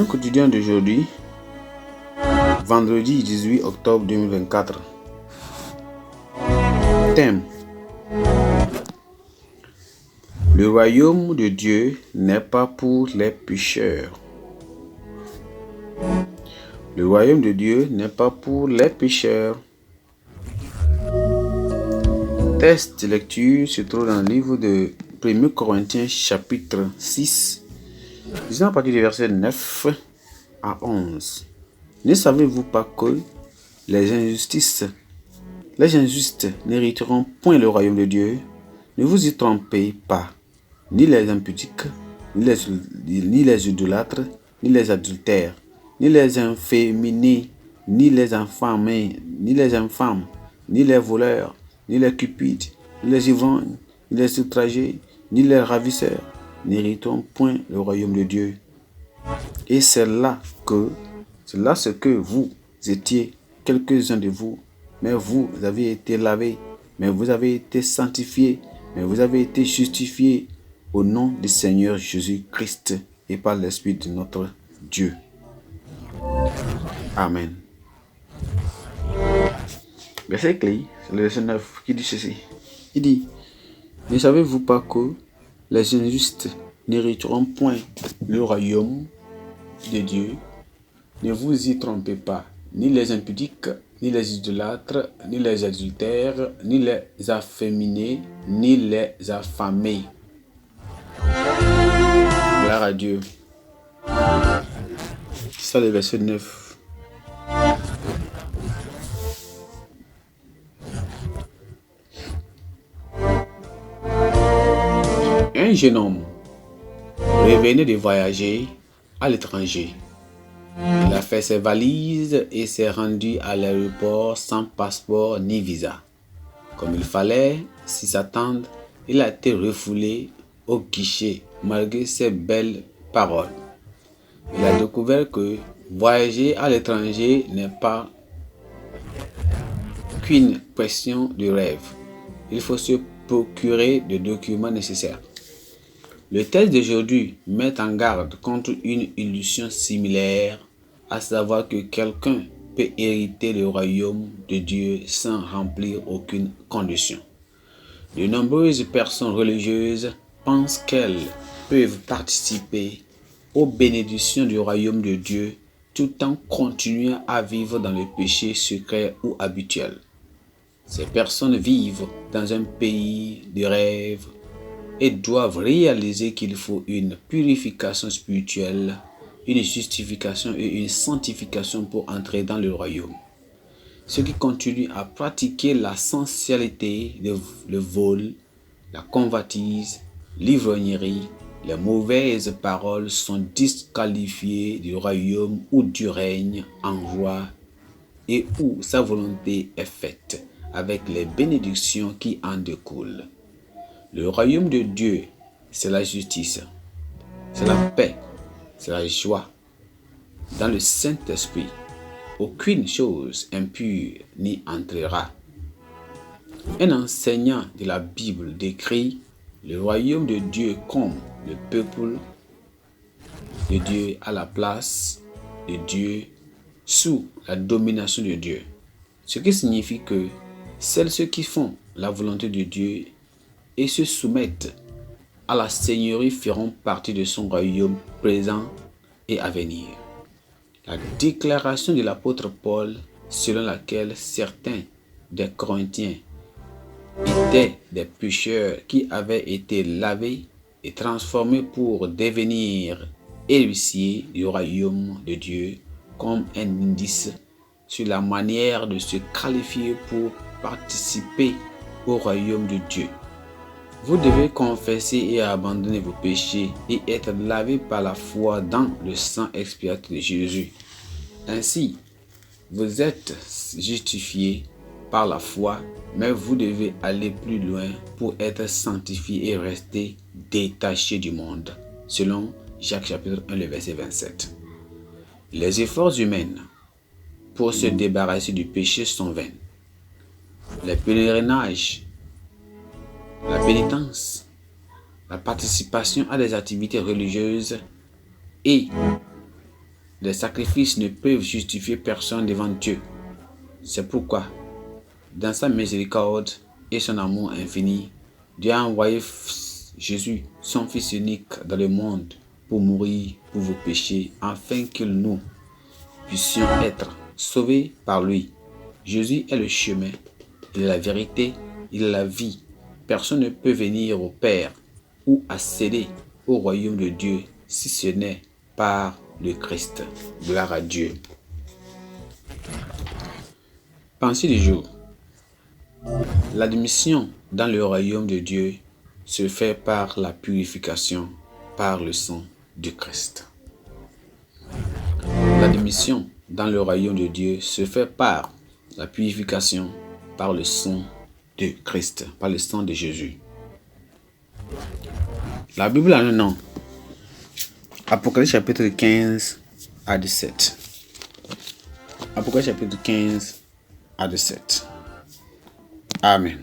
L'évangile quotidien d'aujourd'hui, vendredi 18 octobre 2024. Thème: le royaume de Dieu n'est pas pour les pécheurs. Le royaume de Dieu n'est pas pour les pécheurs. Texte de lecture se trouve dans le livre de 1 Corinthiens chapitre 6, disant à partir du verset 9 à 11. Ne savez-vous pas que les injustes n'hériteront point le royaume de Dieu? Ne vous y trompez pas, ni les impudiques, ni les idolâtres, ni les adultères, ni les inféminés, ni les infâmes, ni les voleurs, ni les cupides, ni les ivrognes, ni les outragés, ni les ravisseurs n'hériteront point le royaume de Dieu. Et c'est là ce que vous étiez, quelques-uns de vous, mais vous avez été lavés, mais vous avez été sanctifiés, mais vous avez été justifiés au nom du Seigneur Jésus-Christ et par l'Esprit de notre Dieu. Amen. Verset clé, c'est le verset 9 qui dit ceci. Il dit: ne savez-vous pas que les injustes n'hériteront point le royaume de Dieu? Ne vous y trompez pas, ni les impudiques, ni les idolâtres, ni les adultères, ni les afféminés, ni les affamés. Gloire à Dieu. C'est ça le verset 9. Un jeune homme revenait de voyager à l'étranger. Il a fait ses valises et s'est rendu à l'aéroport sans passeport ni visa. Comme il fallait s'y attendre, il a été refoulé au guichet malgré ses belles paroles. Il a découvert que voyager à l'étranger n'est pas qu'une question de rêve. Il faut se procurer des documents nécessaires. Le texte d'aujourd'hui met en garde contre une illusion similaire, à savoir que quelqu'un peut hériter le royaume de Dieu sans remplir aucune condition. De nombreuses personnes religieuses pensent qu'elles peuvent participer aux bénédictions du royaume de Dieu tout en continuant à vivre dans le péché secret ou habituel. Ces personnes vivent dans un pays de rêve et doivent réaliser qu'il faut une purification spirituelle, une justification et une sanctification pour entrer dans le royaume. Ceux qui continuent à pratiquer la sensualité, le vol, la convoitise, l'ivrognerie, les mauvaises paroles sont disqualifiés du royaume ou du règne en roi et où sa volonté est faite avec les bénédictions qui en découlent. Le royaume de Dieu, c'est la justice, c'est la paix, c'est la joie. Dans le Saint-Esprit, aucune chose impure n'y entrera. Un enseignant de la Bible décrit le royaume de Dieu comme le peuple de Dieu à la place de Dieu, sous la domination de Dieu. Ce qui signifie que ceux qui font la volonté de Dieu et se soumettent à la Seigneurie feront partie de son royaume présent et à venir. La déclaration de l'apôtre Paul, selon laquelle certains des Corinthiens étaient des pécheurs qui avaient été lavés et transformés pour devenir héritiers du royaume de Dieu, comme un indice sur la manière de se qualifier pour participer au royaume de Dieu. Vous devez confesser et abandonner vos péchés et être lavé par la foi dans le sang expiatoire de Jésus. Ainsi, vous êtes justifiés par la foi, mais vous devez aller plus loin pour être sanctifiés et rester détachés du monde, selon Jacques chapitre 1, le verset 27. Les efforts humains pour se débarrasser du péché sont vains. Les pèlerinages, la pénitence, la participation à des activités religieuses et Les sacrifices ne peuvent justifier personne devant Dieu. C'est pourquoi, dans sa miséricorde et son amour infini, Dieu a envoyé Jésus, son Fils unique, dans le monde pour mourir pour vos péchés, afin que nous puissions être sauvés par lui. Jésus est le chemin, il est la vérité, il est la vie. Personne ne peut venir au Père ou accéder au royaume de Dieu si ce n'est par le Christ. Gloire à Dieu. Pensée du jour. L'admission dans le royaume de Dieu se fait par la purification par le sang de Christ. L'admission dans le royaume de Dieu se fait par la purification par le sang de Christ, par le sang de Jésus. La Bible a un nom. Apocalypse chapitre 15 à 17. Apocalypse chapitre 15 à 17. Amen.